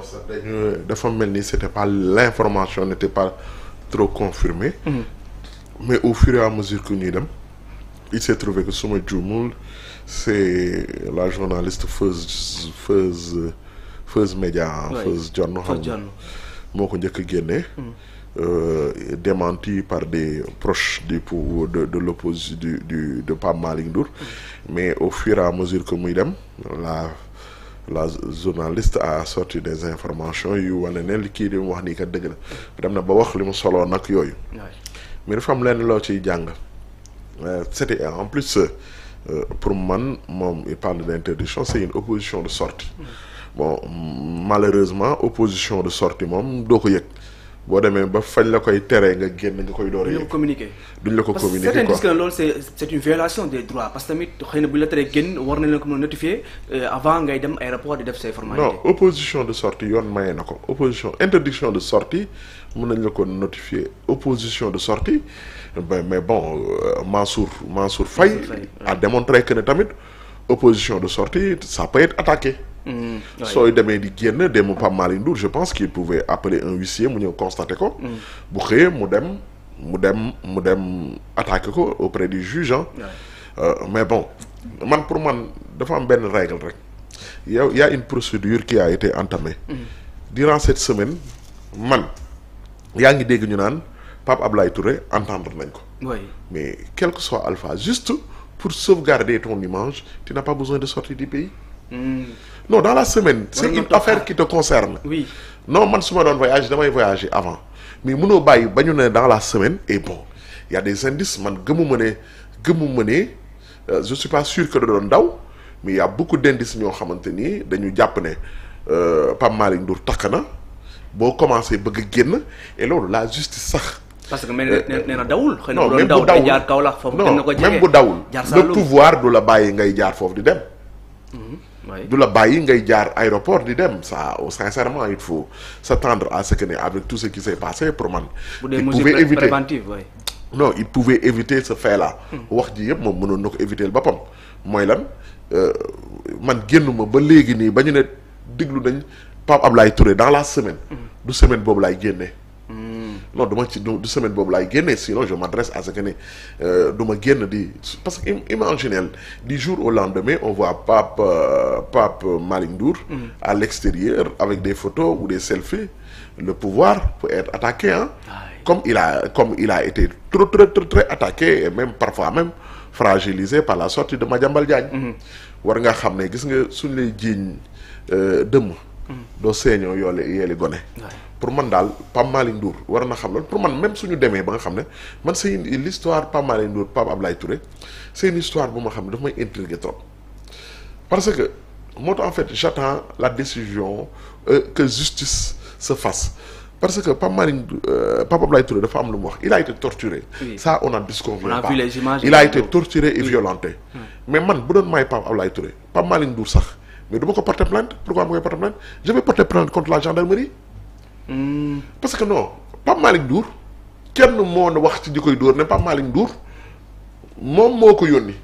sax dafa mel ni c'était pas l'information n'était pas trop confirmée. Mais au fur et à mesure que ñuy dem il s'est trouvé que suma juumul c'est la journaliste Feuz Média Feuz Jonn xam moo ko njëkk a génne démenti par des proches de l'opposition de Pape Malick Ndour. Mais au fur et à mesure que muy dem la journaliste a sorti des informations yu wane ne li kii di mu wax nii kat dëgg la dem na ba wax li mu soloo nag yooyu. Mais dafa am lenn loo ciy jàng c'était en plus pour man moom il parle d'interdiction, c'est une opposition de sortie. Bon malheureusement opposition de sortie moom doo ko yëg boo demee ba fañ la koy tere nga génn nga koy door a yëg. duñ la ko communiquer certains disent que loolu c'est une violation des droits parce que tamit xëy na bu ñu la teree génn war nañ la ko mën a notifier avant ngay dem aéroport di def say formalités. Non opposition de sortie yoon maye na ko opposition interdiction de sortie mën nañ la ko notifier opposition de sortie mais bon Mansour Faye a démontré que ne tamit opposition de sortie ça peut être attaqué. sooy demee di génn dem Pape Malick Ndour je pense qu'il pouvait appeler un huissier mu ñëw constater ko. bu xëyee mu dem attaquer ko auprès du juge mais bon pour man dafa am benn règle rek yow y a une procédure qui a été entamée. Durant cette semaine man yaa ngi dégg ñu naan Pape Ablaye Touré entendre nañ ko. Mais quel que soit Alpha juste pour sauvegarder ton image tu n'as pas besoin de sortir du pays. Non dans la semaine c'est une affaire qui te concerne. Oui. Non man su ma doon voyage damay voyager avant mais mënoo bàyyi ba ñu ne dans la semaine et bon il y a des indices man gëmuma ne je suis pas sûr que da doon daw mais il y a beaucoup d'indices ñoo xamante ni dañu jàpp ne Pape Malick Ndour takk na boo commencé bëgg a génn et loolu la justice sax. parce que nee na dawul. xëy na non bu doon daw jaar Kaolack foofu dem na ko jege même bu dawul le pouvoir du la bàyyi ngay jaar foofu di dem. du la bàyyi ngay jaar aéroport di dem ça sincèrement il faut s'attendre à ce que ne avec tout ce qui s'est passé pour man. il pouvait éviter non il pouvait éviter ce fait là. wax ji yëpp moom mënoon na ko éviter boppam mooy lan man génnuma ba léegi nii ba ñu ne diglu nañ Pape Ablaye Touré dans la semaine. du semaine boobu laay génne. Non du semaine boobu laay génne sinon je m'adresse à ce que ne du ma génn di parce que imaginez du jour au lendemain on voit Pape Malick Ndour à l'extérieur avec des photos ou des selfies le pouvoir peut être attaqué comme il a été très attaqué et même parfois même fragilisé par la sortie de Madiambal Diagne. war nga xam ne gis nga suñ lay jiiñ dëmm doo seeñoo yeeli gone. Pour man daal Pape Malick Ndour war na xam loolu pour man même suñu demee ba nga xam ne man c'est l'histoire Pape Malick Ndour Pape Ablaye Touré c'est une histoire bu ma xam ne daf may intriguer trop parce que moo tax en fait j'attends la décision que justice se fasse parce que Pape Ablaye Touré dafa am lu mu wax il a été torturé. Ça on n'en disconvient pas. Il a été torturé et violenté. Mais man bu doon may Pape Ablaye Touré Pape Malick Ndour sax mais du ma ko porter plainte pourquoi ma koy porter plainte je vais porter plainte contre la gendarmerie. Parce que non Pape Malick Ndour kenn moo na wax ci di koy dóor ne Pape Malick Ndour moom moo ko yónni.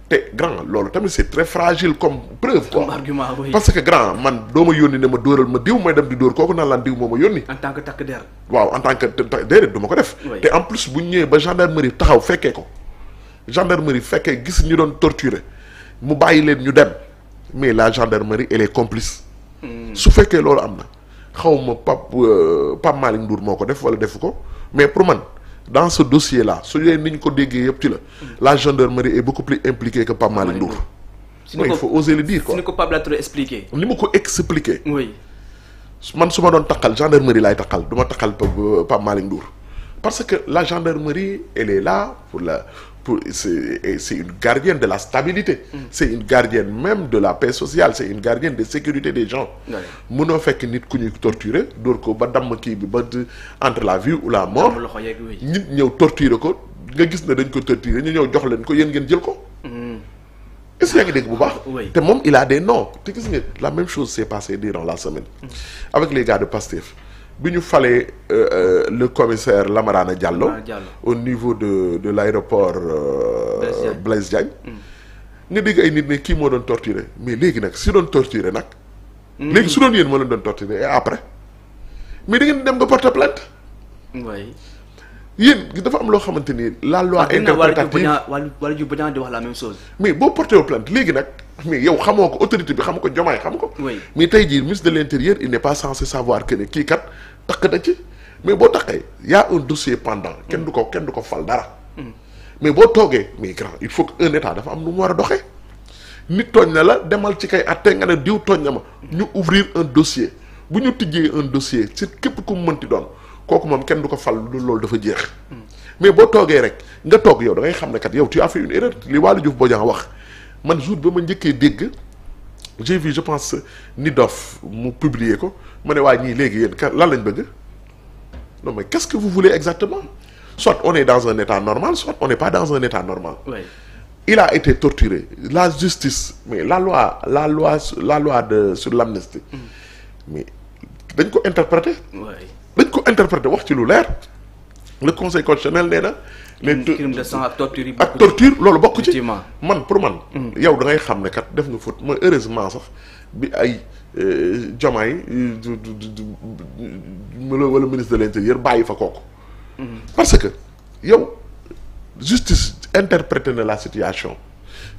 te grand loolu tamit c'est très fragile comme preuve quoi. Parce que grand man doo ma yónni ne ma dóoral ma diw may dem di dóor kooku naan laan diw moo ma yónni. en tant que takk der. waaw en tant que déedéet du ma ko def. te en plus bu ñu ñëwee ba gendarmerie taxaw fekkee ko gendarmerie fekkee gis ñu doon torturer mu bàyyi leen ñu dem mais la gendarmerie elle est complice. su fekkee loolu am na. xawma Pape Malick Ndour moo ko def wala defu ko mais pour man dans ce dossier là su dee ni ñu ko déggee yëpp ci la gendarmerie est beaucoup plus impliquée que Pape Malick Ndour. Il faut oser le dire quoi. ni ko Pape Ablaye Touré expliqué. ni ma ko expliqué. oui. man su ma doon takkal gendarmerie laay takkal du ma takkal Pape Malick Ndour parce que la gendarmerie elle est là c'est une gardienne de la stabilité. C'est une gardienne même de la paix sociale, c'est une gardienne de sécurité des gens. Mënoo fekk nit ku ñuy torturer dóor ko ba damm kii bi ba entre la vie ou la mort nit ñëw torturer ko nga gis ne dañ ko torturer ñu ñëw jox leen ko yéen ngeen jël ko. Est-ce que yaa ngi dégg bu baax. te moom il a des noms te gis nga la même chose s'est passée durant la semaine. Avec les gars de Pastef. bi ñu falee le commissaire Lamarana Diallo au niveau de l'aéroport Blaise Diagne nga dégg ay nit ne kii moo doon torturer mais léegi nag si doon torturer nag léegi su doon yéen moo leen doon torturer et après mais da ngeen dem nga porter plainte. oui. yéen dafa am loo xamante ni la loi interprétative wala ju bañ di wax la même chose. mais boo porté wu plainte léegi nag mais yow xamoo ko autorité bi xam ko Diomaye xam ko. oui mais tey jii ministre de l'intérieur il n'est pas censé savoir que ne kii kat takk na ci mais boo takkee y a un dossier pendant kenn du ko fal dara. mais boo toogee mais grand il faut que un état dafa am nu mu war a doxee. nit tooñ na la demal ci kay atte nga ne diw tooñ na ma ñu ouvrir un dossier bu ñu tijjee un dossier ci képp ku mu mënti doon kooku moom kenn du ko fal lu loolu dafa jeex. mais boo toogee rek nga toog yow da ngay xam ne kat yow tu as fait une erreur li Waly Diouf Bodiang wax man jour ba ma njëkkee dégg j'ai vu je pense ni dof mu publier ko ma ne waa ñii léegi yéen lan lañ bëgg non mais qu'est-ce que vous voulez exactement soit on est dans un état normal soit on n'est pas dans un état normal. oui. Il a été torturé la justice mais la loi de sur l'amnistie mais dañ ko interpréter. dañ ko interpréter wax ci lu leer le conseil constitutionnel nee na. les crimes de sang ak torture yi ak torture loolu bokk ci. man pour man. yow da ngay xam ne kat def nga faute mooy heureusement sax bi ay Diomaye wala ministre de l'intérieur bàyyi fa kooku. parce que yow justice interprété na la situation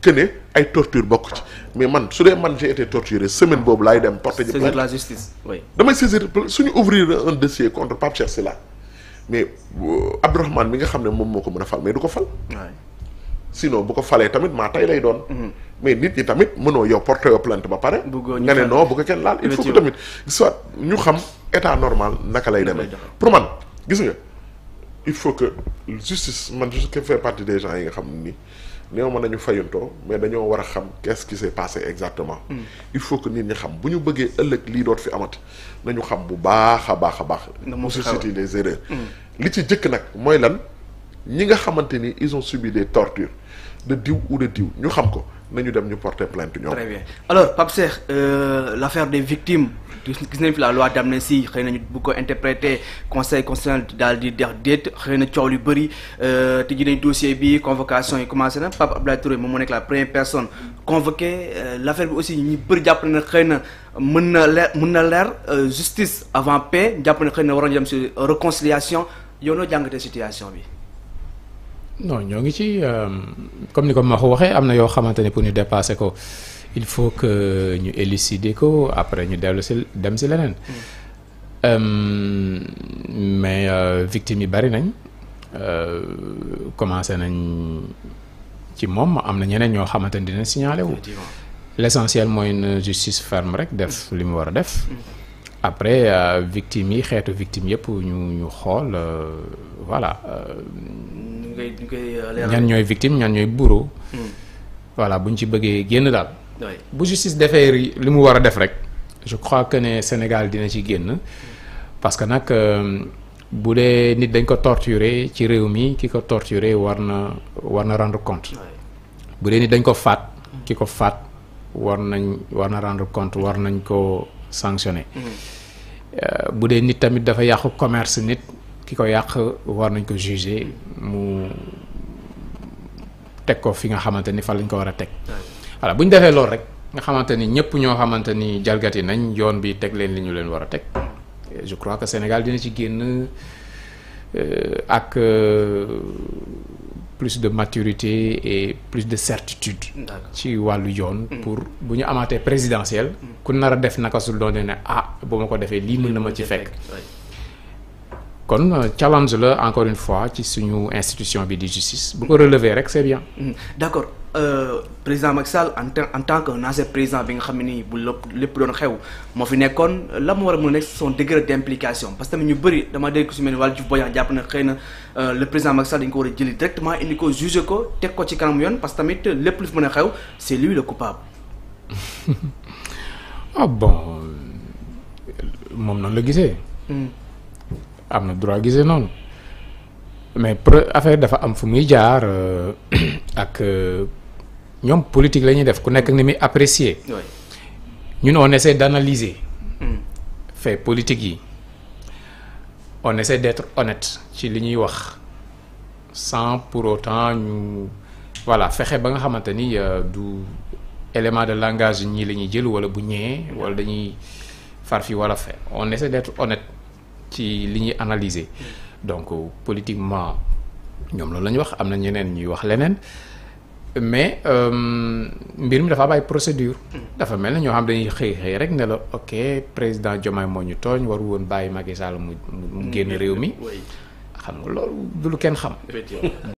que ne ay torture bokk ci mais man su dee man j'ai été torturé semaine boobu laay dem porter ji plainte. saisir la justice oui. damay saisir suñu ouvrir un dossier contre Pape Cheikh Sylla mais Abdourahmane mi nga xam ne moom moo ko mën a fal mais du ko fal. sinon bu ko falee tamit maa tey lay doon. mais nit ñi tamit mënoo yow porter yo plainte ba pare. nga ne non bu ko kenn laal il faut que tamit soit ñu xam état normal naka lay demee. pour man gis nga il faut que justice man je fais partie des gens yi nga xam ne nii néew ma nañu fayantoo mais dañoo war a xam qu'est-ce qui s'est passé exactement. il faut que nit ñi xam bu ñu bëggee ëllëg lii doot fi amati nañu xam bu baax a baax a baax. mu susciter des erreurs. li ci jëkk nag mooy lan ñi nga xamante ni ils ont subi des tortures de diw ou de diw ñu xam ko nañu dem ñu porter plainte ñoom. très bien alors Pape Cheikh l'affaire des victimes gis nañ fi la loi d'amnistie xëy na ñu bu ko interpréter conseil constitutionnel daal di dex déet xëy na coow lu bëri tijji nañ dossier bi convocation yi commencé na Pape Abdoulaye Touré moom moo nekk la première personne convoquée l'affaire bi aussi ñu bëri jàpp na xëy na mën na leer justice avant paix jàpp na xëy na war nañu dem si réconciliation yow noo jàngatee situation bi. non ñoo ngi ci comme ni ko Maxu waxee am na yoo xamante ne pour ñu dépasser ko il faut que ñu élucider ko après ñu dellu si dem si leneen mais victimes yi bari nañ commencé nañ ci moom am na ñeneen ñoo xamante ne dina signalé wu l'essentiel mooy une justice ferme rek def li mu war a def après victimes yi xeetu victimes yëpp ñu xool voilà ñan ñooy victime ñan ñooy bourreau voilà bu ñu ci bëggee génn daal bu justice defee li mu war a def rek je crois que ne Sénégal dina ci génn parce que nag bu dee nit dañ ko torturer ci réew mi ki ko torturer war na rendre compte bu dee nit dañ ko faat ki ko faat war na rendre compte war nañ ko sanctionner bu dee nit tamit dafa yàqu commerce nit ki ko yàq war nañ ko juger mu teg ko fi nga xamante ni fa lañ ko war a teg voilà bu ñu defee loolu rek nga xamante ni ñëpp ñoo xamante ni jalgati nañ yoon bi teg leen li ñu leen war a teg je crois que Sénégal dina ci génn ak plus de maturité et plus de certitude ci wàllu yoon pour bu ñu amaatee présidentielle ku nar a def naka sul doon ne bu ma ko defee lii mën na ma ci fekk kon challenge la encore une fois ci suñu institution bi di justice bu ko relever rek c'est bien. d'accord président Macky Sall en tant que ancien président bi nga xam ne nii bu lépp doon xew moo fi nekkoon la mu war a mën a nekk son degré d'implication parce que tamit ñu bëri dama dégg su mel ni Waly Diouf Bodiang jàpp na xëy na le président Macky Sall dañu ko war a jëli directement indi ko juger ko teg ko ci kanam yoon parce que tamit lépp lu fi mën a xew c'est lui le coupable. Bon moom noonu la gisee. am na droit gisee noonu mais affaire dafa am fu muy jaar ak ñoom politique la ñuy def ku nekk ni muy apprécier ñun on essaie d'analyser fait politique yi on essaie d'être honnête ci li ñuy wax sans pour autant ñu voilà fexe ba nga xamante ni élément de langage ñii la ñuy jël wala bu ñëwee wala dañuy far fi wala fe on essaie d'être honnête ci li ñuy analyser donc politiquement ñoom loolu la ñu wax am na ñeneen ñuy wax leneen mais mbir mi dafa am ay procédure dafa mel ne ñoo xam dañuy xëy rek ne la ok président Diomaye moo ñu tooñ waru woon bàyyi Macky Sall mu génn réew mi xam nga loolu du lu kenn xam